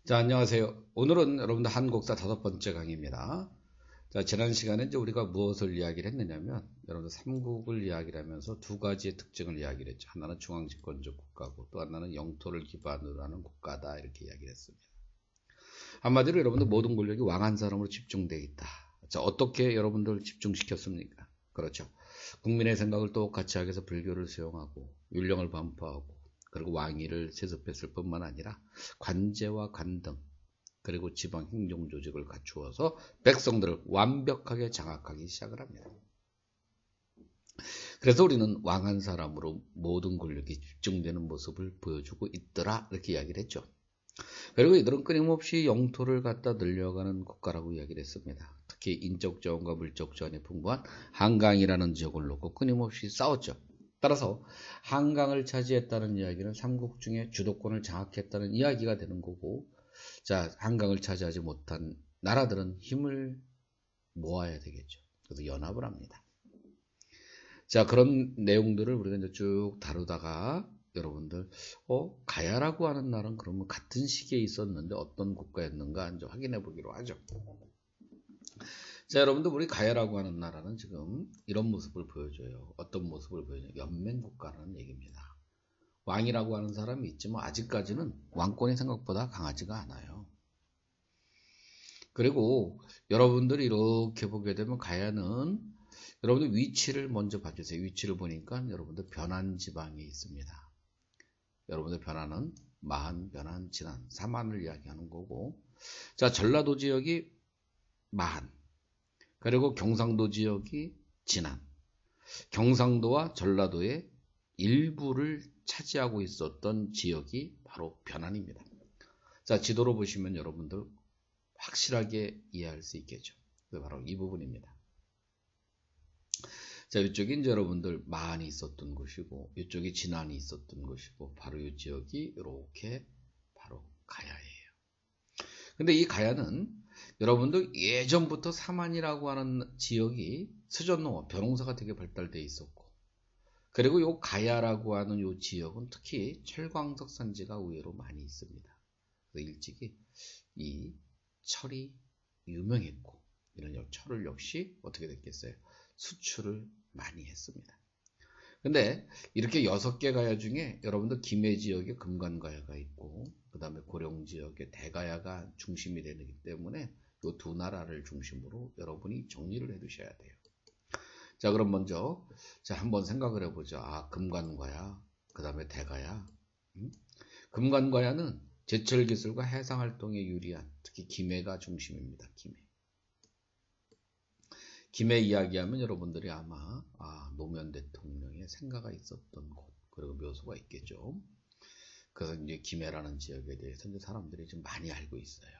자, 안녕하세요. 오늘은 여러분들 한국사 5번째 강의입니다. 자, 지난 시간에 이제 우리가 무엇을 이야기를 했느냐면, 여러분들 삼국을 이야기를 하면서 두 가지의 특징을 이야기를 했죠. 하나는 중앙집권적 국가고, 또 하나는 영토를 기반으로 하는 국가다. 이렇게 이야기를 했습니다. 한마디로 여러분들 모든 권력이 왕 한 사람으로 집중되어 있다. 자, 어떻게 여러분들 집중시켰습니까? 그렇죠. 국민의 생각을 똑같이 하기 위해서 불교를 수용하고, 율령을 반포하고, 그리고 왕위를 세습했을 뿐만 아니라 관제와 관등 그리고 지방 행정 조직을 갖추어서 백성들을 완벽하게 장악하기 시작을 합니다. 그래서 우리는 왕 한 사람으로 모든 권력이 집중되는 모습을 보여주고 있더라 이렇게 이야기를 했죠. 그리고 이들은 끊임없이 영토를 갖다 늘려가는 국가라고 이야기를 했습니다. 특히 인적 자원과 물적 자원이 풍부한 한강이라는 지역을 놓고 끊임없이 싸웠죠. 따라서 한강을 차지했다는 이야기는 삼국 중에 주도권을 장악했다는 이야기가 되는 거고, 자, 한강을 차지하지 못한 나라들은 힘을 모아야 되겠죠. 그래서 연합을 합니다. 자, 그런 내용들을 우리가 이제 쭉 다루다가 여러분들, 가야라고 하는 나라는 그러면 같은 시기에 있었는데 어떤 국가였는가 이제 확인해 보기로 하죠. 자, 여러분들 우리 가야라고 하는 나라는 지금 이런 모습을 보여줘요. 어떤 모습을 보여줘요? 연맹국가라는 얘기입니다. 왕이라고 하는 사람이 있지만 아직까지는 왕권이 생각보다 강하지가 않아요. 그리고 여러분들이 이렇게 보게 되면 가야는 여러분들 위치를 먼저 봐주세요. 위치를 보니까 여러분들 변한 지방에 있습니다. 여러분들 변화는 마한, 변한, 진안, 사만을 이야기하는 거고, 자, 전라도 지역이 마한, 그리고 경상도 지역이 진안, 경상도와 전라도의 일부를 차지하고 있었던 지역이 바로 변안입니다. 자, 지도로 보시면 여러분들 확실하게 이해할 수 있겠죠. 바로 이 부분입니다. 자, 이쪽이 이제 여러분들 마한이 있었던 곳이고, 이쪽이 진안이 있었던 곳이고, 바로 이 지역이 이렇게 바로 가야예요. 근데 이 가야는 여러분들 예전부터 사만이라고 하는 지역이 수전농업, 벼농사가 되게 발달되어 있었고, 그리고 요 가야라고 하는 요 지역은 특히 철광석 산지가 의외로 많이 있습니다. 그래서 일찍이 이 철이 유명했고, 이런 철을 역시 어떻게 됐겠어요? 수출을 많이 했습니다. 근데 이렇게 6개 가야 중에 여러분들 김해 지역에 금관가야가 있고, 그 다음에 고령 지역에 대가야가 중심이 되기 때문에 이 두 나라를 중심으로 여러분이 정리를 해 두셔야 돼요. 자, 그럼 먼저 자 한번 생각을 해보죠. 아, 금관가야, 그 다음에 대가야. 금관가야는 제철 기술과 해상 활동에 유리한, 특히 김해가 중심입니다. 김해 이야기하면 여러분들이 아마 노무현 대통령의 생가가 있었던 곳, 그리고 묘소가 있겠죠. 그래서 이제 김해라는 지역에 대해서 이제 사람들이 좀 많이 알고 있어요.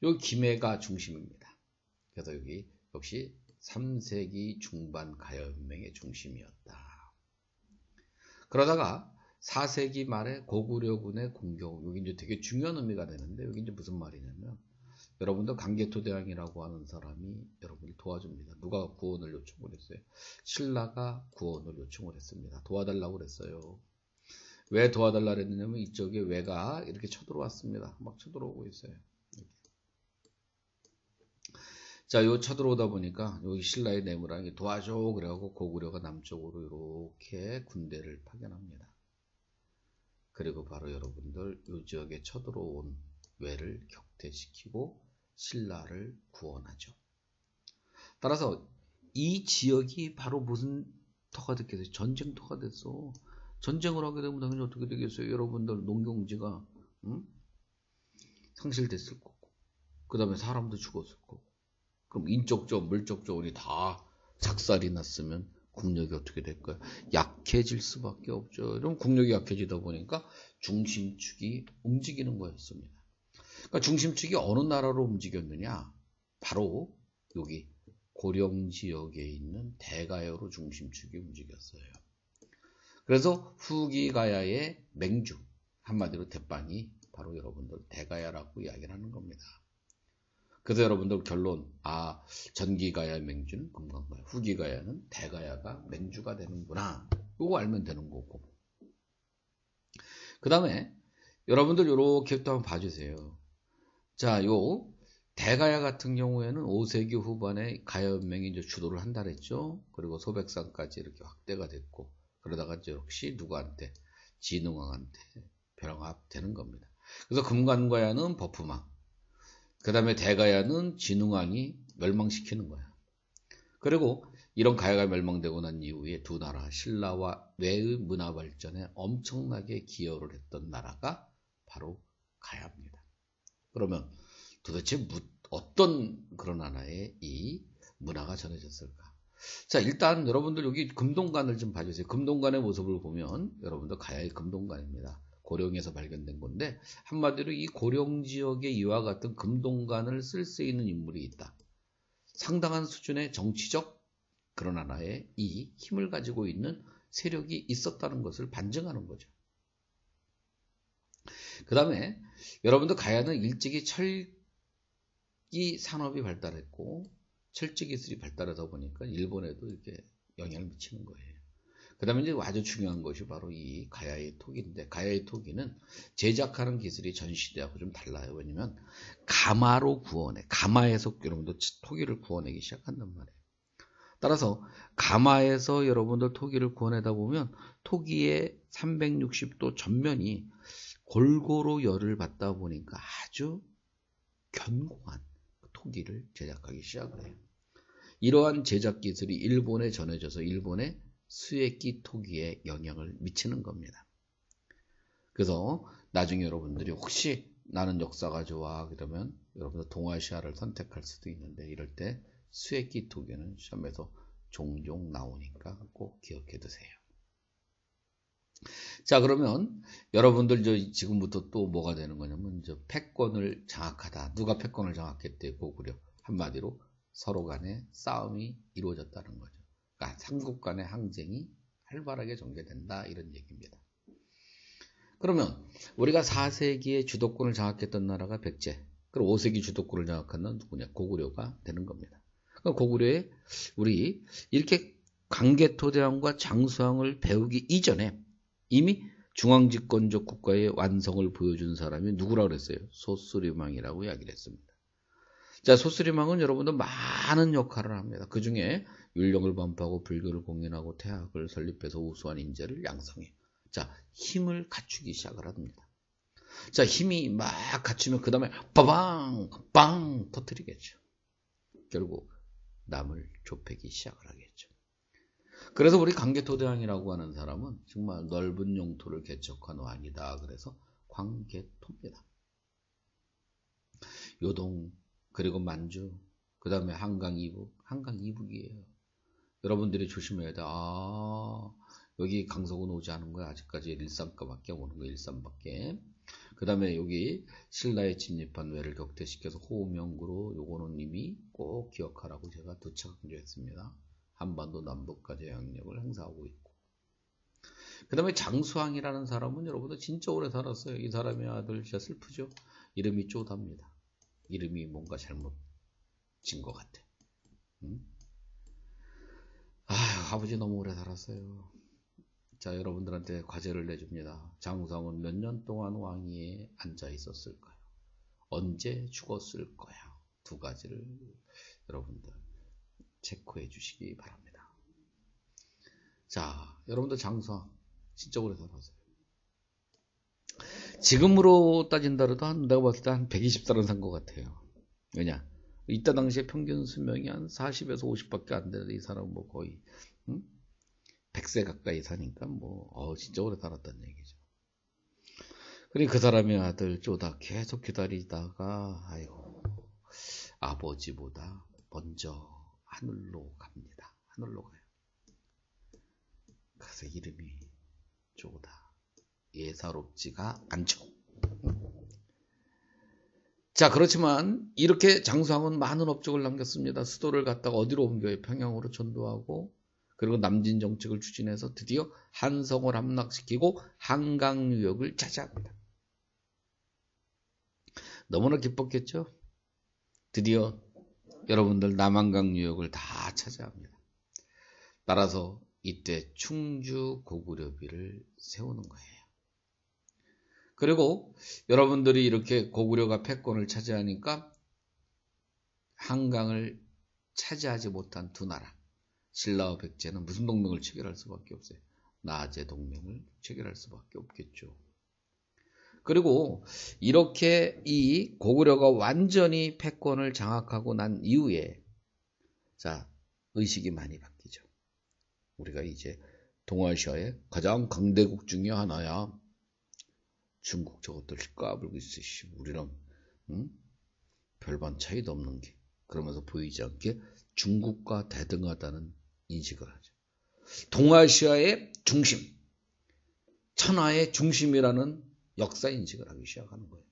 요 김해가 중심입니다. 그래서 여기 역시 3세기 중반 가야연맹의 중심이었다. 그러다가 4세기 말에 고구려군의 공격, 여기 이제 되게 중요한 의미가 되는데, 여기 이제 무슨 말이냐면, 여러분들 강개토대왕이라고 하는 사람이 여러분을 도와줍니다. 누가 구원을 요청을 했어요? 신라가 구원을 요청을 했습니다. 도와달라고 그랬어요. 왜 도와달라고 했느냐면 이쪽에 왜가 이렇게 쳐들어왔습니다. 막 쳐들어오고 있어요. 자, 요 쳐들어오다 보니까 여기 신라의 내무랑이 도와줘 그래갖고 고구려가 남쪽으로 이렇게 군대를 파견합니다. 그리고 바로 여러분들 요 지역에 쳐들어온 왜를 격퇴시키고 신라를 구원하죠. 따라서 이 지역이 바로 무슨 터가 됐겠어요? 전쟁터가 됐어. 전쟁을 하게 되면 당연히 어떻게 되겠어요? 여러분들 농경지가 상실됐을 거고, 그 다음에 사람도 죽었을 거고, 그럼 인적 자원, 물적 자원이 다 작살이 났으면 국력이 어떻게 될까요? 약해질 수밖에 없죠. 그럼 국력이 약해지다 보니까 중심축이 움직이는 거였습니다. 그러니까 중심축이 어느 나라로 움직였느냐? 바로 여기 고령 지역에 있는 대가야로 중심축이 움직였어요. 그래서 후기가야의 맹주, 한마디로 대빵이 바로 여러분들 대가야라고 이야기를 하는 겁니다. 그래서 여러분들 결론, 전기가야 맹주는 금강가야, 후기가야는 대가야가 맹주가 되는구나. 이거 알면 되는 거고. 그 다음에 여러분들 요렇게 또 한번 봐주세요. 자, 요 대가야 같은 경우에는 5세기 후반에 가야연맹이 이제 주도를 한다 그랬죠. 그리고 소백산까지 이렇게 확대가 됐고, 그러다가 이제 역시 누구한테? 진흥왕한테 병합되는 겁니다. 그래서 금관가야는 버프망, 그 다음에 대가야는 진흥왕이 멸망시키는 거야. 그리고 이런 가야가 멸망되고 난 이후에 두 나라, 신라와 외의 문화 발전에 엄청나게 기여를 했던 나라가 바로 가야입니다. 그러면 도대체 어떤 그런 하나의 이 문화가 전해졌을까? 자, 일단 여러분들 여기 금동관을 좀 봐주세요. 금동관의 모습을 보면 여러분들 가야의 금동관입니다. 고령에서 발견된 건데, 한마디로 이 고령 지역에 이와 같은 금동관을 쓸 수 있는 인물이 있다. 상당한 수준의 정치적 그런 하나의 이 힘을 가지고 있는 세력이 있었다는 것을 반증하는 거죠. 그 다음에 여러분들 가야는 일찍이 철기 산업이 발달했고, 철제 기술이 발달하다 보니까 일본에도 이렇게 영향을 미치는 거예요. 그 다음에 이제 아주 중요한 것이 바로 이 가야의 토기인데, 가야의 토기는 제작하는 기술이 전 시대하고 좀 달라요. 왜냐면 가마로 구워내, 가마에서 여러분들 토기를 구워내기 시작한단 말이에요. 따라서 가마에서 여러분들 토기를 구워내다 보면 토기의 360도 전면이 골고루 열을 받다 보니까 아주 견고한 토기를 제작하기 시작을 해요. 이러한 제작 기술이 일본에 전해져서 일본의 수액기 토기에 영향을 미치는 겁니다. 그래서 나중에 여러분들이 혹시 나는 역사가 좋아 그러면 여러분들 동아시아를 선택할 수도 있는데, 이럴 때 수액기 토기는 시험에서 종종 나오니까 꼭 기억해 두세요. 자, 그러면 여러분들 지금부터 또 뭐가 되는 거냐면 패권을 장악하다. 누가 패권을 장악했대? 고구려. 한마디로 서로 간에 싸움이 이루어졌다는 거죠. 그러니까 삼국 간의 항쟁이 활발하게 전개된다, 이런 얘기입니다. 그러면 우리가 4세기에 주도권을 장악했던 나라가 백제, 그리고 5세기 주도권을 장악한 건 누구냐? 고구려가 되는 겁니다. 그러니까 고구려에 우리 이렇게 강개토대왕과 장수왕을 배우기 이전에 이미 중앙집권적 국가의 완성을 보여준 사람이 누구라고 그랬어요? 소수리망이라고 이야기를 했습니다. 자, 소수리망은 여러분들 많은 역할을 합니다. 그 중에 율령을 반포하고 불교를 공인하고 태학을 설립해서 우수한 인재를 양성해. 자, 힘을 갖추기 시작을 합니다. 자, 힘이 막 갖추면 그 다음에 빠방 빵 터뜨리겠죠. 결국 남을 좁히기 시작을 하겠죠. 그래서 우리 강개토대왕이라고 하는 사람은 정말 넓은 영토를 개척한 왕이다. 그래서 광개토입니다. 요동, 그리고 만주, 그 다음에 한강 이북, 한강 이북이에요. 여러분들이 조심해야 돼. 여기 강석은 오지 않은 거야. 아직까지 일산가밖에 오는 거야. 일산밖에. 그 다음에 여기 신라에 침입한 외를 격퇴시켜서 호명구로, 요거는 이미 꼭 기억하라고 제가 두 차례 강조했습니다. 한반도 남북까지 영향력을 행사하고 있고. 그 다음에 장수왕이라는 사람은 여러분들 진짜 오래 살았어요. 이 사람의 아들 진짜 슬프죠. 이름이 쪼답니다. 이름이 뭔가 잘못진 것 같아. 아버지 너무 오래 살았어요. 자, 여러분들한테 과제를 내줍니다. 장수왕은 몇 년 동안 왕위에 앉아 있었을까요? 언제 죽었을 거야? 두 가지를 여러분들 체크해 주시기 바랍니다. 자, 여러분들 장수왕 진짜 오래 살았어요. 지금으로 따진다라도 내가 봤을 때 한 120살은 산 것 같아요. 왜냐? 이때 당시에 평균 수명이 한 40에서 50밖에 안 되는데 이 사람은 뭐 거의 100세 가까이 사니까 진짜 오래 살았다는 얘기죠. 그리고 그 사람의 아들 쪼다 계속 기다리다가 아버지보다 먼저 하늘로 갑니다. 하늘로 가요. 그래서 이름이 쪼다. 예사롭지가 않죠. 자, 그렇지만 이렇게 장수왕은 많은 업적을 남겼습니다. 수도를 갖다가 어디로 옮겨요? 평양으로 전도하고, 그리고 남진 정책을 추진해서 드디어 한성을 함락시키고 한강 유역을 차지합니다. 너무나 기뻤겠죠? 드디어 여러분들 남한강 유역을 다 차지합니다. 따라서 이때 충주 고구려비를 세우는 거예요. 그리고 여러분들이 이렇게 고구려가 패권을 차지하니까 한강을 차지하지 못한 두 나라, 신라와 백제는 무슨 동맹을 체결할 수밖에 없어요. 나제 동맹을 체결할 수밖에 없겠죠. 그리고 이렇게 이 고구려가 완전히 패권을 장악하고 난 이후에 자, 의식이 많이 바뀌죠. 우리가 이제 동아시아의 가장 강대국 중에 하나야. 중국 저것들 까불고 있으시. 우리랑 별반 차이도 없는 게. 그러면서 보이지 않게 중국과 대등하다는 인식을 하죠. 동아시아의 중심, 천하의 중심이라는 역사 인식을 하기 시작하는 거예요.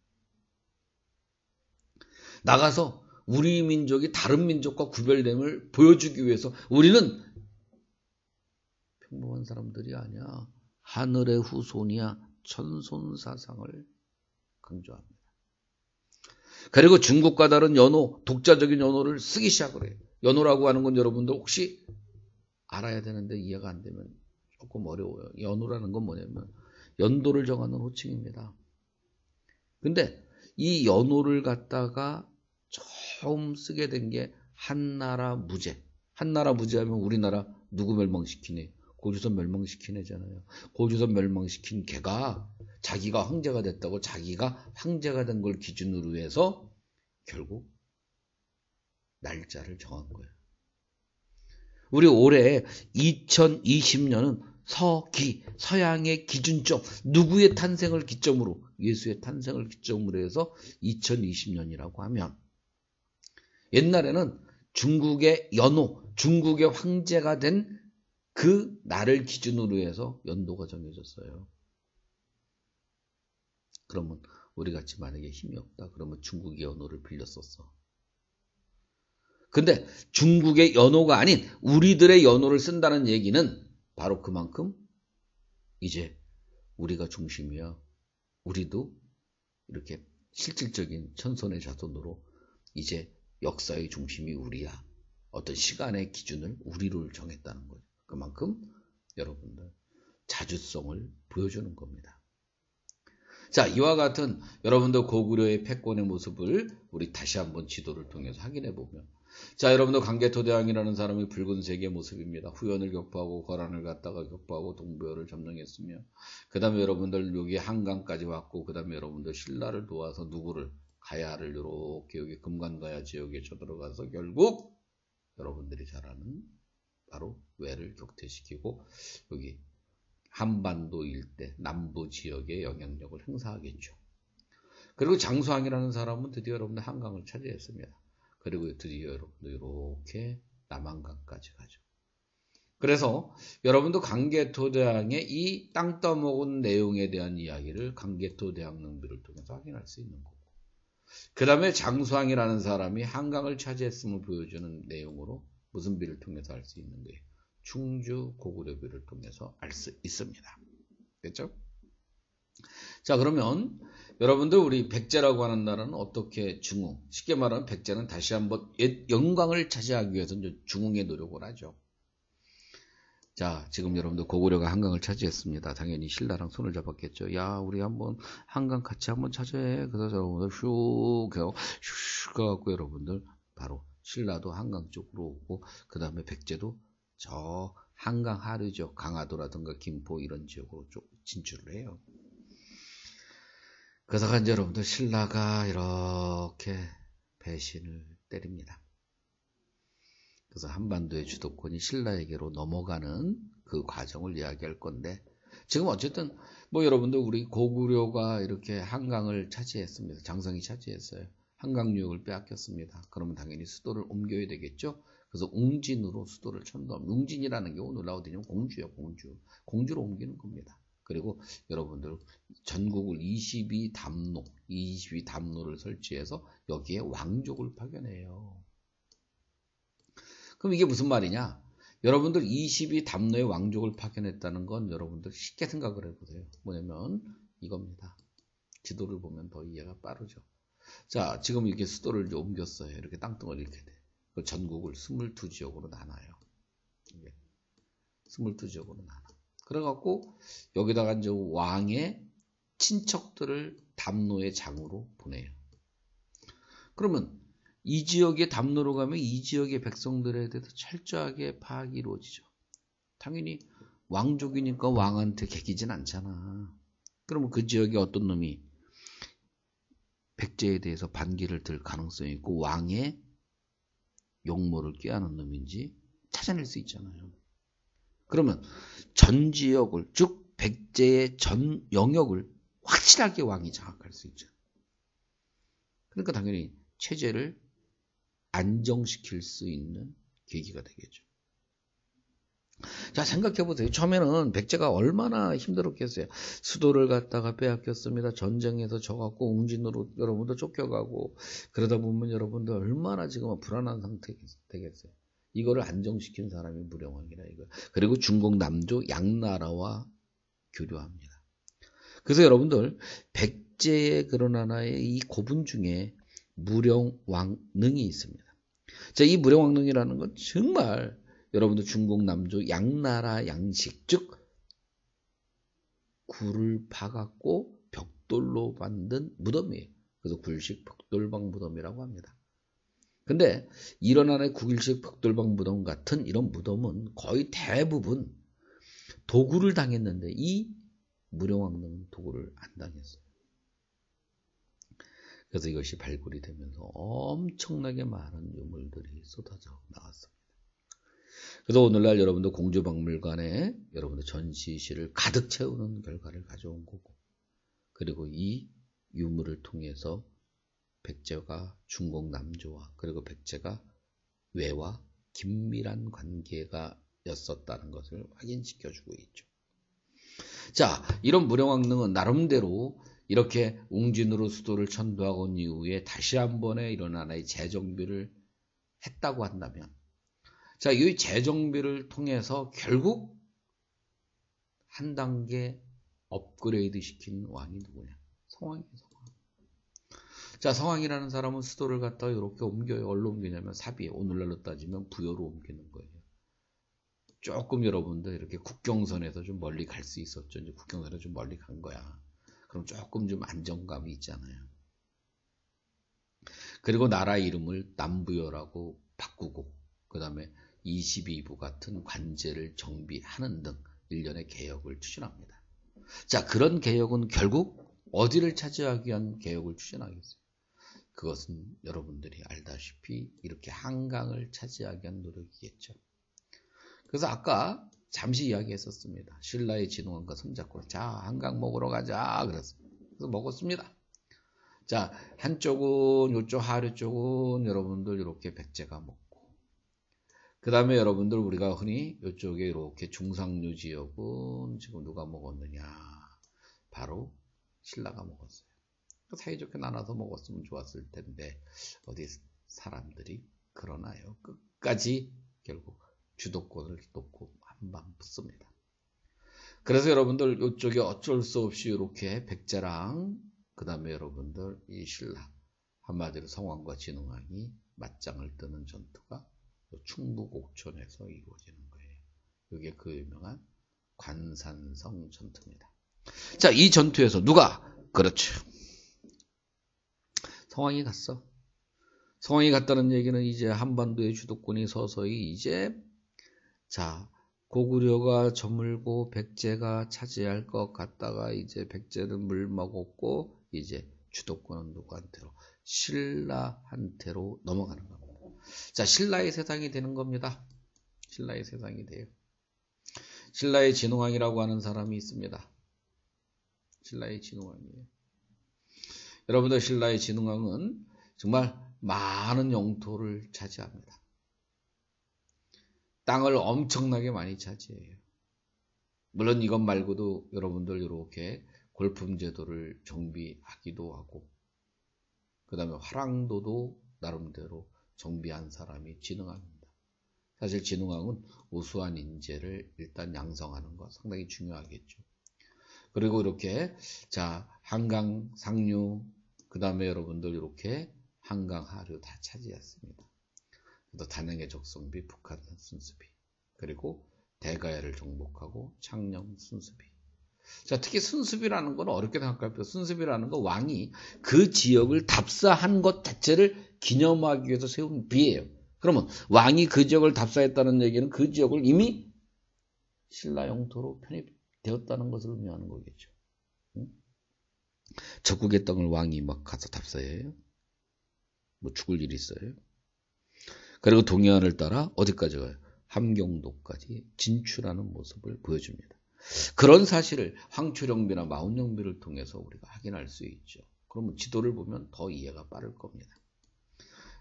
나가서 우리 민족이 다른 민족과 구별됨을 보여주기 위해서 우리는 평범한 사람들이 아니야. 하늘의 후손이야. 천손 사상을 강조합니다. 그리고 중국과 다른 연호, 독자적인 연호를 쓰기 시작을 해요. 연호라고 하는 건 여러분들 혹시 알아야 되는데 이해가 안 되면 조금 어려워요. 연호라는 건 뭐냐면 연도를 정하는 호칭입니다. 근데 이 연호를 갖다가 처음 쓰게 된 게 한나라 무제. 한나라 무제하면 우리나라 누구 멸망시키니? 고조선 멸망시킨 애잖아요. 고조선 멸망시킨 걔가 자기가 황제가 됐다고 자기가 황제가 된 걸 기준으로 해서 결국 날짜를 정한 거예요. 우리 올해 2020년은 서기, 서양의 기준점, 누구의 탄생을 기점으로, 예수의 탄생을 기점으로 해서 2020년이라고 하면 옛날에는 중국의 연호, 중국의 황제가 된 그 날을 기준으로 해서 연도가 정해졌어요. 그러면 우리같이 만약에 힘이 없다. 그러면 중국의 연호를 빌렸었어. 근데 중국의 연호가 아닌 우리들의 연호를 쓴다는 얘기는 바로 그만큼 이제 우리가 중심이야. 우리도 이렇게 실질적인 천손의 자손으로 이제 역사의 중심이 우리야. 어떤 시간의 기준을 우리로 정했다는 거예요. 그만큼 여러분들 자주성을 보여주는 겁니다. 자, 이와 같은 여러분들 고구려의 패권의 모습을 우리 다시 한번 지도를 통해서 확인해 보면 자, 여러분들 강개토대왕이라는 사람이 붉은색의 모습입니다. 후연을 격파하고 거란을 갖다가 격파하고 동부여를 점령했으며 그 다음에 여러분들 여기 한강까지 왔고 그 다음에 여러분들 신라를 도와서 누구를 가야를 이렇게 여기 금관가야 지역에 쳐들어가서 결국 여러분들이 잘 아는 바로 외를 격퇴시키고 여기 한반도 일대 남부 지역의 영향력을 행사하겠죠. 그리고 장수왕이라는 사람은 드디어 여러분들 한강을 차지했습니다. 그리고 드디어 여러분들 이렇게 남한강까지 가죠. 그래서 여러분도 강개토대왕의 이 땅 떠먹은 내용에 대한 이야기를 강개토대왕릉비를 통해서 확인할 수 있는 거고 그 다음에 장수왕이라는 사람이 한강을 차지했음을 보여주는 내용으로 무슨 비를 통해서 알 수 있는 거예요? 충주 고구려비를 통해서 알 수 있습니다. 됐죠? 자, 그러면 여러분들 우리 백제라고 하는 나라는 어떻게 중흥, 쉽게 말하면 백제는 다시 한번 옛 영광을 차지하기 위해서 중흥의 노력을 하죠. 자, 지금 여러분들 고구려가 한강을 차지했습니다. 당연히 신라랑 손을 잡았겠죠. 야, 우리 한번 한강 같이 한번 차지해. 그래서 여러분들 슉 가갖고 여러분들 바로 신라도 한강 쪽으로 오고 그 다음에 백제도 저 한강 하류죠. 강화도라든가 김포 이런 지역으로 쭉 진출을 해요. 그러다가 이제 여러분들 신라가 이렇게 배신을 때립니다. 그래서 한반도의 주도권이 신라에게로 넘어가는 그 과정을 이야기할 건데 지금 어쨌든 뭐 여러분들 우리 고구려가 이렇게 한강을 차지했습니다. 장성이 차지했어요. 한강유역을 빼앗겼습니다. 그러면 당연히 수도를 옮겨야 되겠죠. 그래서 웅진으로 수도를 천도합니다. 웅진이라는 게 오늘 어디냐면 공주예요. 공주로 옮기는 겁니다. 그리고 여러분들 전국을 22담로를 설치해서 여기에 왕족을 파견해요. 그럼 이게 무슨 말이냐? 여러분들 22담로의 왕족을 파견했다는 건 여러분들 쉽게 생각을 해보세요. 뭐냐면 이겁니다. 지도를 보면 더 이해가 빠르죠. 자, 지금 이렇게 수도를 이제 옮겼어요. 이렇게 땅덩어리 이렇게 돼. 그 전국을 22지역으로 나눠요. 22지역으로 나눠. 그래갖고 여기다가 이제 왕의 친척들을 담노의 장으로 보내요. 그러면 이 지역의 담노로 가면 이 지역의 백성들에 대해서 철저하게 파악이 이루어지죠. 당연히 왕족이니까 왕한테 개기진 않잖아. 그러면 그 지역에 어떤 놈이 백제에 대해서 반기를 들 가능성이 있고 왕의 용모를 꾀하는 놈인지 찾아낼 수 있잖아요. 그러면 전 지역을, 즉 백제의 전 영역을 확실하게 왕이 장악할 수 있죠. 그러니까 당연히 체제를 안정시킬 수 있는 계기가 되겠죠. 자, 생각해보세요. 처음에는 백제가 얼마나 힘들었겠어요. 수도를 갖다가 빼앗겼습니다. 전쟁에서 져갖고 웅진으로 여러분들 쫓겨가고, 그러다 보면 여러분들 얼마나 지금 불안한 상태 되겠어요. 이거를 안정시킨 사람이 무령왕이라 이거. 그리고 중국 남조 양나라와 교류합니다. 그래서 여러분들 백제의 그런 하나의 이 고분 중에 무령왕릉이 있습니다. 자, 이 무령왕릉이라는 건 정말 여러분들 중국 남조 양나라 양식, 즉 굴을 파갖고 벽돌로 만든 무덤이에요. 그래서 굴식 벽돌방 무덤이라고 합니다. 근데 이런 하나의 국일식 벽돌방 무덤 같은 이런 무덤은 거의 대부분 도굴을 당했는데 이 무령왕릉은 도굴을 안 당했어요. 그래서 이것이 발굴이 되면서 엄청나게 많은 유물들이 쏟아져 나왔습니다. 그래서 오늘날 여러분들 공주박물관에 여러분들 전시실을 가득 채우는 결과를 가져온 거고, 그리고 이 유물을 통해서 백제가 중국 남조와 그리고 백제가 외와 긴밀한 관계가 였었다는 것을 확인시켜주고 있죠. 자, 이런 무령왕릉은 나름대로 이렇게 웅진으로 수도를 천도하고 온 이후에 다시 한 번의 이런 하나의 재정비를 했다고 한다면, 자, 이 재정비를 통해서 결국 한 단계 업그레이드 시킨 왕이 누구냐? 성왕이에요, 성왕. 자, 성왕이라는 사람은 수도를 갖다가 이렇게 옮겨요. 어디로 옮기냐면 사비에, 오늘날로 따지면 부여로 옮기는 거예요. 조금 여러분들 이렇게 국경선에서 좀 멀리 갈 수 있었죠. 이제 국경선에서 좀 멀리 간 거야. 그럼 조금 좀 안정감이 있잖아요. 그리고 나라 이름을 남부여라고 바꾸고, 그 다음에 22부 같은 관제를 정비하는 등 일련의 개혁을 추진합니다. 자, 그런 개혁은 결국 어디를 차지하기 위한 개혁을 추진하겠어요? 그것은 여러분들이 알다시피 이렇게 한강을 차지하기 위한 노력이겠죠. 그래서 아까 잠시 이야기했었습니다. 신라의 진흥왕과 손잡고 자, 한강 먹으러 가자 그랬습니다. 그래서 먹었습니다. 자, 한쪽은 이쪽 하류 쪽은 여러분들 이렇게 백제가 먹고, 그 다음에 여러분들 우리가 흔히 이쪽에 이렇게 중상류 지역은 지금 누가 먹었느냐? 바로 신라가 먹었어요. 사이좋게 나눠서 먹었으면 좋았을 텐데 어디 사람들이 그러나요? 끝까지 결국 주도권을 놓고 한방 붙습니다. 그래서 여러분들 이쪽에 어쩔 수 없이 이렇게 백제랑 그 다음에 여러분들 이 신라, 한마디로 성왕과 진흥왕이 맞짱을 뜨는 전투가 충북 옥천에서 이루어지는 거예요. 이게 그 유명한 관산성 전투입니다. 자, 이 전투에서 누가? 그렇죠. 성왕이 갔어. 성왕이 갔다는 얘기는 이제 한반도의 주도권이 서서히 이제, 자, 고구려가 저물고 백제가 차지할 것 같다가 이제 백제는 물먹었고 이제 주도권은 누구한테로? 신라한테로 넘어가는 겁니다. 자, 신라의 세상이 되는 겁니다. 신라의 세상이 돼요. 신라의 진흥왕이라고 하는 사람이 있습니다. 신라의 진흥왕이에요. 여러분들 신라의 진흥왕은 정말 많은 영토를 차지합니다. 땅을 엄청나게 많이 차지해요. 물론 이것 말고도 여러분들 이렇게 골품 제도를 정비하기도 하고, 그 다음에 화랑도도 나름대로 정비한 사람이 진흥왕입니다. 사실 진흥왕은 우수한 인재를 일단 양성하는 거 상당히 중요하겠죠. 그리고 이렇게, 자, 한강 상류, 그 다음에 여러분들 이렇게 한강 하류 다 차지했습니다. 또 단양의 적성비, 북한 순수비, 그리고 대가야를 정복하고 창녕 순수비. 자, 특히 순습이라는 건 어렵게 생각할 필요 없어요. 순습이라는 건 왕이 그 지역을 답사한 것 자체를 기념하기 위해서 세운 비예요. 그러면 왕이 그 지역을 답사했다는 얘기는 그 지역을 이미 신라 영토로 편입되었다는 것을 의미하는 거겠죠. 적국의 땅을 왕이 막 가서 답사해요? 뭐 죽을 일이 있어요? 그리고 동해안을 따라 어디까지 가요? 함경도까지 진출하는 모습을 보여줍니다. 그런 사실을 황초령비나 마운영비를 통해서 우리가 확인할 수 있죠. 그러면 지도를 보면 더 이해가 빠를 겁니다.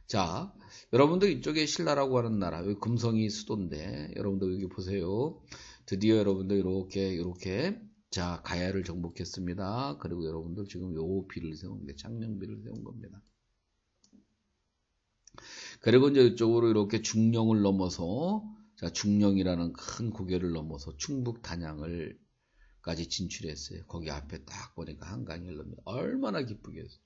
자, 여러분들 이쪽에 신라라고 하는 나라, 여기 금성이 수도인데, 여러분들 여기 보세요. 드디어 여러분들 이렇게, 자, 가야를 정복했습니다. 그리고 여러분들 지금 요 비를 세운 겁니다. 창녕비를 세운 겁니다. 그리고 이제 이쪽으로 이렇게 중령을 넘어서, 자, 중령이라는 큰 고개를 넘어서 충북 단양을까지 진출했어요. 거기 앞에 딱 보니까 한강이 흘릅니다. 얼마나 기쁘게 했어요.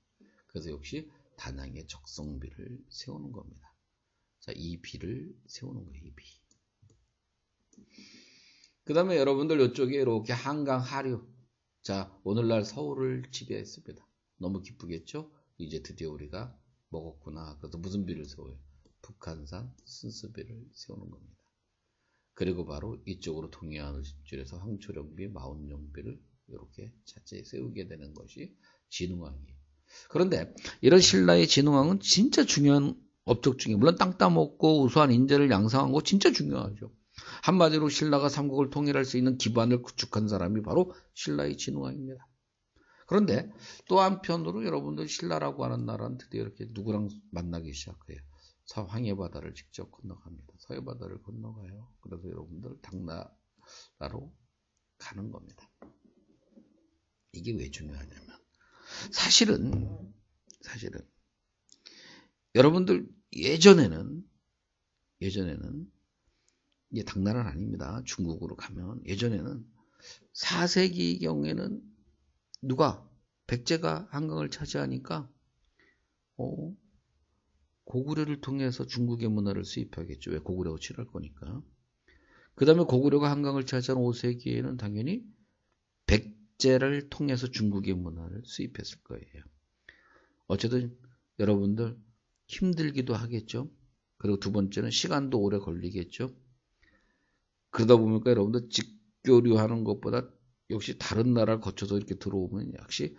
그래서 역시 단양의 적성비를 세우는 겁니다. 자, 이 비를 세우는 거예요, 이 비. 그 다음에 여러분들 이쪽에 이렇게 한강 하류. 자, 오늘날 서울을 지배했습니다. 너무 기쁘겠죠? 이제 드디어 우리가 먹었구나. 그래서 무슨 비를 세워요? 북한산 순수비를 세우는 겁니다. 그리고 바로 이쪽으로 동해안을 진출해서 황초령비, 마운영비를 이렇게 자체에 세우게 되는 것이 진흥왕이에요. 그런데 이런 신라의 진흥왕은 진짜 중요한 업적 중에, 물론 땅 따먹고 우수한 인재를 양성한 거 진짜 중요하죠. 한마디로 신라가 삼국을 통일할 수 있는 기반을 구축한 사람이 바로 신라의 진흥왕입니다. 그런데 또 한편으로 여러분들 신라라고 하는 나라는 드디어 이렇게 누구랑 만나기 시작해요. 황해바다를 직접 건너갑니다. 서해바다를 건너가요. 그래서 여러분들 당나라로 가는 겁니다. 이게 왜 중요하냐면 사실은 여러분들 예전에는 이게 당나라는 아닙니다. 중국으로 가면 예전에는 4세기 경에는 누가 백제가 한강을 차지하니까 고구려를 통해서 중국의 문화를 수입하겠죠. 왜? 고구려가 취할 거니까. 그 다음에 고구려가 한강을 차지한 5세기에는 당연히 백제를 통해서 중국의 문화를 수입했을 거예요. 어쨌든 여러분들 힘들기도 하겠죠. 그리고 두 번째는 시간도 오래 걸리겠죠. 그러다 보니까 여러분들 직교류하는 것보다 역시 다른 나라를 거쳐서 이렇게 들어오면 역시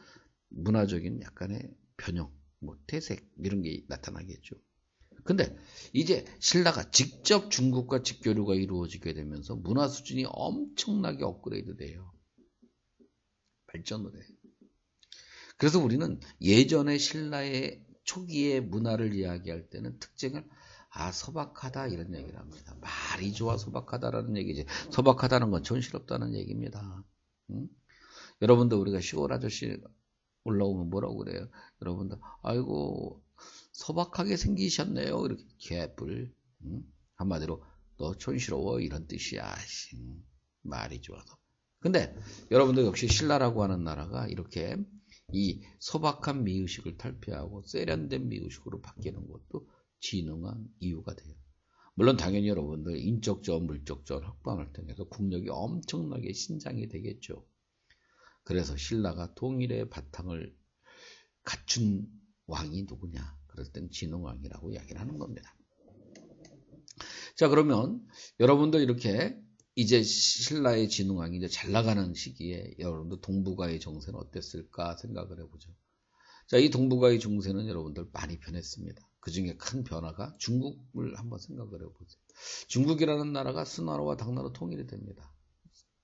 문화적인 약간의 변형, 퇴색 이런 게 나타나겠죠. 근데 이제 신라가 직접 중국과 직교류가 이루어지게 되면서 문화 수준이 엄청나게 업그레이드 돼요. 발전을 해요. 그래서 우리는 예전의 신라의 초기의 문화를 이야기할 때는 특징을 소박하다 이런 얘기를 합니다. 말이 좋아 소박하다라는 얘기지. 소박하다는 건 촌스럽다는 얘기입니다. 응? 여러분들 우리가 시골 아저씨 올라오면 뭐라고 그래요? 여러분들 아이고 소박하게 생기셨네요. 이렇게 개뿔. 응? 한마디로 너 촌스러워 이런 뜻이야. 말이 좋아서. 근데 여러분들 역시 신라라고 하는 나라가 이렇게 이 소박한 미의식을 탈피하고 세련된 미의식으로 바뀌는 것도 진흥한 이유가 돼요. 물론 당연히 여러분들 인적전, 물적전 확보를 통해서 국력이 엄청나게 신장이 되겠죠. 그래서 신라가 통일의 바탕을 갖춘 왕이 누구냐? 그럴 땐 진흥왕이라고 이야기를 하는 겁니다. 자, 그러면 여러분들 이렇게 이제 신라의 진흥왕이 이제 잘 나가는 시기에 여러분들 동북아의 정세는 어땠을까 생각을 해보죠. 자, 이 동북아의 정세는 여러분들 많이 변했습니다. 그 중에 큰 변화가 중국을 한번 생각을 해보세요. 중국이라는 나라가 수나라와 당나라로 통일이 됩니다.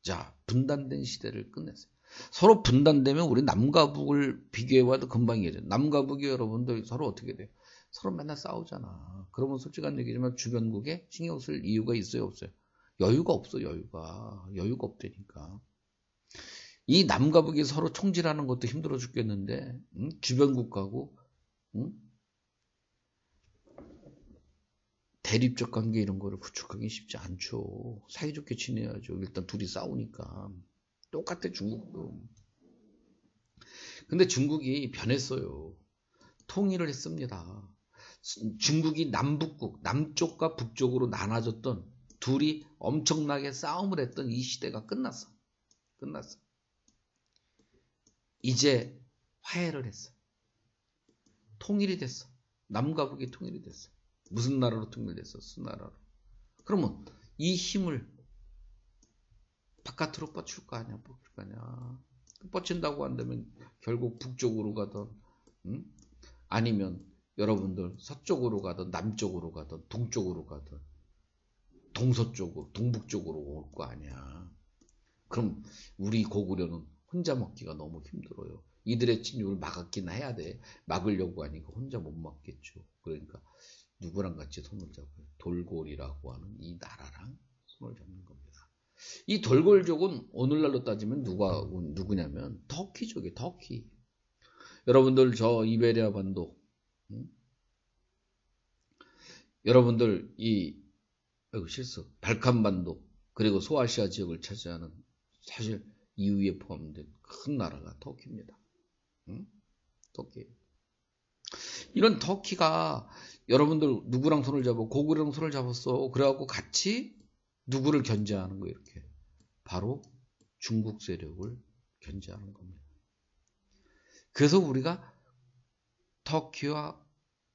자, 분단된 시대를 끝냈어요. 서로 분단되면 우리 남과 북을 비교해봐도 금방 이해져요. 남과 북이 여러분들 서로 어떻게 돼요? 서로 맨날 싸우잖아. 그러면 솔직한 얘기지만 주변국에 신경 쓸 이유가 있어요, 없어요? 여유가 없어, 여유가 없다니까. 이 남과 북이 서로 총질하는 것도 힘들어 죽겠는데, 주변국하고, 대립적 관계 이런 거를 구축하기 쉽지 않죠. 사이좋게 지내야죠. 일단 둘이 싸우니까. 똑같아, 중국도. 근데 중국이 변했어요. 통일을 했습니다. 중국이 남북국, 남쪽과 북쪽으로 나눠졌던 둘이 엄청나게 싸움을 했던 이 시대가 끝났어. 이제 화해를 했어. 통일이 됐어. 남과 북이 통일이 됐어. 무슨 나라로 통일됐어? 수나라로. 그러면 이 힘을 바깥으로 뻗칠 거 아니야? 뻗칠 거 아니야? 뻗친다고 한다면 결국 북쪽으로 가든 아니면 여러분들 서쪽으로 가든 남쪽으로 가든 동쪽으로 가든 동서쪽으로 동북쪽으로 올 거 아니야. 그럼 우리 고구려는 혼자 먹기가 너무 힘들어요. 이들의 침입을 막았긴 해야 돼. 막으려고 하니까 혼자 못 막겠죠. 그러니까 누구랑 같이 손을 잡아요? 돌골이라고 하는 이 나라랑 손을 잡는 겁니다. 이 돌골족은 오늘날로 따지면 누구냐면 터키족이에요. 터키. 여러분들 저 이베리아 반도, 여러분들 발칸 반도 그리고 소아시아 지역을 차지하는 사실 EU에 포함된 큰 나라가 터키입니다. 터키. 이런 터키가 여러분들 누구랑 손을 잡아? 고구려랑 손을 잡았어. 그래갖고 같이 누구를 견제하는 거예요, 이렇게. 바로 중국 세력을 견제하는 겁니다. 그래서 우리가 터키와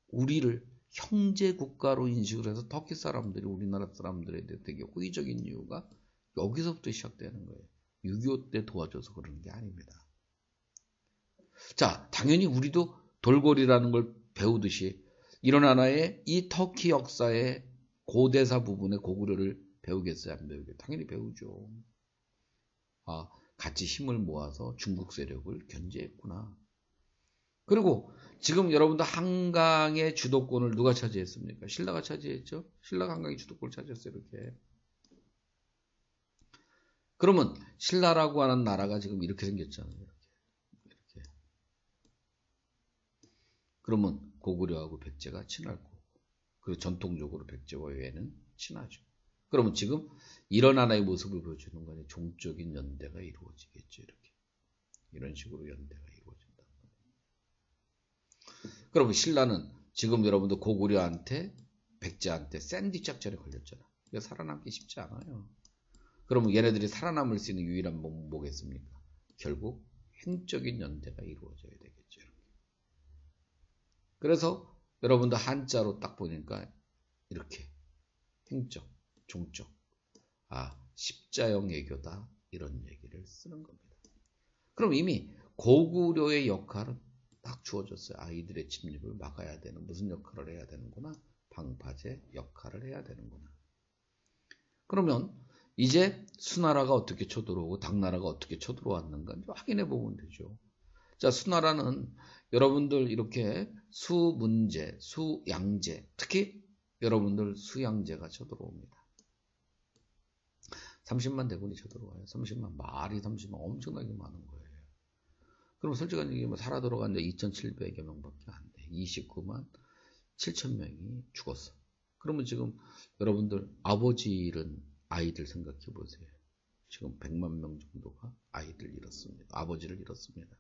우리를 형제 국가로 인식을 해서 터키 사람들이 우리나라 사람들에 대해 되게 호의적인 이유가 여기서부터 시작되는 거예요. 6.25 때 도와줘서 그러는 게 아닙니다. 자, 당연히 우리도 돌고리라는 걸 배우듯이 이런 하나의 이 터키 역사의 고대사 부분의 고구려를 배우겠어요? 안 배우겠어요? 당연히 배우죠. 아, 같이 힘을 모아서 중국 세력을 견제했구나. 그리고 지금 여러분들 한강의 주도권을 누가 차지했습니까? 신라가 차지했죠? 신라가 한강의 주도권을 차지했어요, 이렇게. 그러면 신라라고 하는 나라가 지금 이렇게 생겼잖아요. 이렇게. 그러면 고구려하고 백제가 친하고, 그리고 전통적으로 백제와 외에는 친하죠. 그러면 지금 이런 하나의 모습을 보여주는 거는 종적인 연대가 이루어지겠죠. 이렇게. 이런 식으로 연대가 이루어진다. 그러면 신라는 지금 여러분들 고구려한테 백제한테 샌디 작전에 걸렸잖아. 이거 살아남기 쉽지 않아요. 그러면 얘네들이 살아남을 수 있는 유일한 뭐겠습니까? 결국 행적인 연대가 이루어져야 되겠죠. 그래서 여러분들 한자로 딱 보니까 이렇게 행적, 종적, 십자형 애교다 이런 얘기를 쓰는 겁니다. 그럼 이미 고구려의 역할은 딱 주어졌어요. 아이들의 침입을 막아야 되는 무슨 역할을 해야 되는구나. 방파제 역할을 해야 되는구나. 그러면 이제 수나라가 어떻게 쳐들어오고 당나라가 어떻게 쳐들어왔는가 확인해 보면 되죠. 자, 수나라는 여러분들 이렇게 수문제, 수양제, 특히 여러분들 수양제가 쳐들어옵니다. 30만 대군이 쳐들어와요. 30만, 말이 30만 엄청나게 많은 거예요. 그럼 솔직한 얘기 살아 들어간 데 2,700여 명밖에 안 돼. 29만 7천 명이 죽었어. 그러면 지금 여러분들 아이들 생각해 보세요. 지금 100만 명 정도가 아이들 잃었습니다. 아버지를 잃었습니다.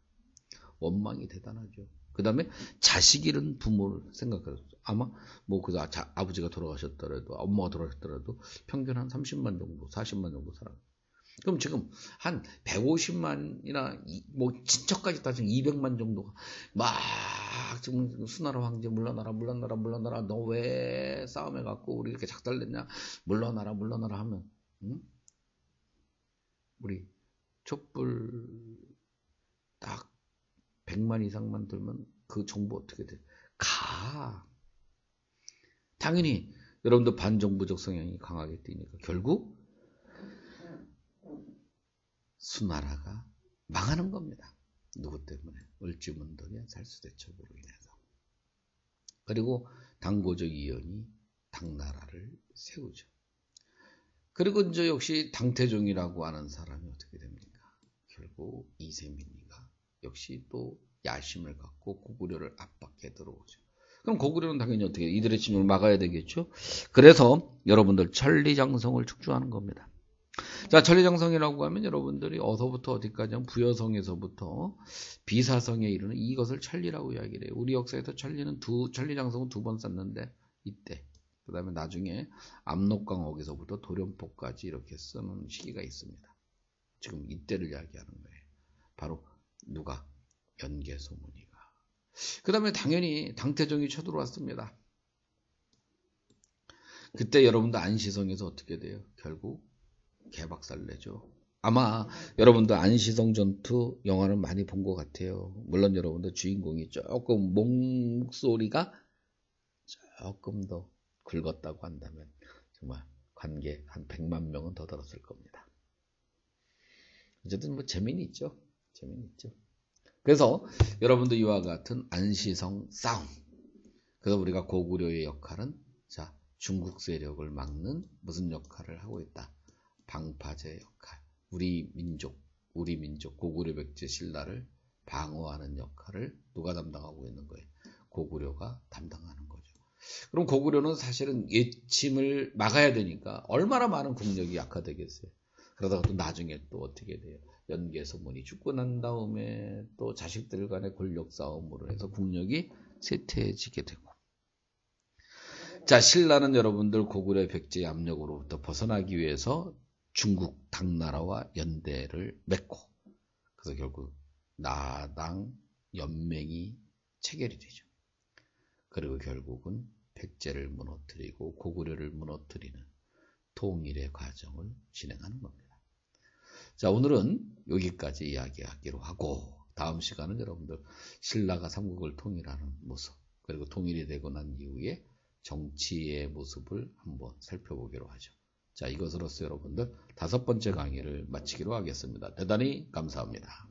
원망이 대단하죠. 그 다음에 자식 잃은 부모를 생각해서 아마 아버지가 돌아가셨더라도 엄마가 돌아가셨더라도 평균 한 30만 정도 40만 정도 살아요. 그럼 지금 한 150만이나 친척까지 따지면 200만 정도가 막 지금 수나라 황제 물러나라 너 왜 싸움해 갖고 우리 이렇게 작달냈냐 물러나라 하면 우리 촛불 딱 100만 이상만 들면 그 정부 어떻게 돼? 당연히 여러분들 반정부적 성향이 강하게 뜨니까 결국 수나라가 망하는 겁니다. 누구 때문에? 을지문덕의 살수대첩으로 인해서. 그리고 당고적 이연이 당나라를 세우죠. 그리고 이제 역시 당태종이라고 하는 사람이 어떻게 됩니까? 결국 이세민이가 역시 또 야심을 갖고 고구려를 압박해 들어오죠. 그럼 고구려는 당연히 어떻게 이들의 침입을 막아야 되겠죠. 그래서 여러분들 천리장성을 축조하는 겁니다. 자, 천리장성이라고 하면 여러분들이 어서부터 어디까지 부여성에서부터 비사성에 이르는 이것을 천리라고 이야기를 해요. 우리 역사에서 천리장성은 2번 쌓는데 이때 그 다음에 나중에 압록강옥에서부터 도련포까지 이렇게 쓰는 시기가 있습니다. 지금 이때를 이야기하는 거예요. 바로 누가? 연개소문이가. 그 다음에 당연히 당태종이 쳐들어왔습니다. 그때 여러분들 안시성에서 어떻게 돼요? 결국 개박살내죠. 아마 여러분들 안시성 전투 영화는 많이 본 것 같아요. 물론 여러분들 주인공이 조금 목소리가 조금 더 굵었다고 한다면 정말 관객 한 100만 명은 더 들었을 겁니다. 어쨌든 뭐 재미는 있죠. 재미는 있죠. 그래서 여러분들 이와 같은 안시성 싸움. 그래서 우리가 고구려의 역할은 자 중국 세력을 막는 무슨 역할을 하고 있다. 방파제 역할. 우리 민족 고구려 백제 신라를 방어하는 역할을 누가 담당하고 있는 거예요? 고구려가 담당하는 거죠. 그럼 고구려는 사실은 예침을 막아야 되니까 얼마나 많은 국력이 약화되겠어요. 그러다가 또 나중에 또 어떻게 돼요? 연개소문이 죽고 난 다음에 또 자식들 간의 권력 싸움으로 해서 국력이 쇠퇴해지게 되고. 자, 신라는 여러분들 고구려 백제의 압력으로부터 벗어나기 위해서 중국 당나라와 연대를 맺고, 그래서 결국 나당 연맹이 체결이 되죠. 그리고 결국은 백제를 무너뜨리고 고구려를 무너뜨리는 통일의 과정을 진행하는 겁니다. 자, 오늘은 여기까지 이야기하기로 하고, 다음 시간은 여러분들 신라가 삼국을 통일하는 모습, 그리고 통일이 되고 난 이후에 정치의 모습을 한번 살펴보기로 하죠. 자, 이것으로서 여러분들 5번째 강의를 마치기로 하겠습니다. 대단히 감사합니다.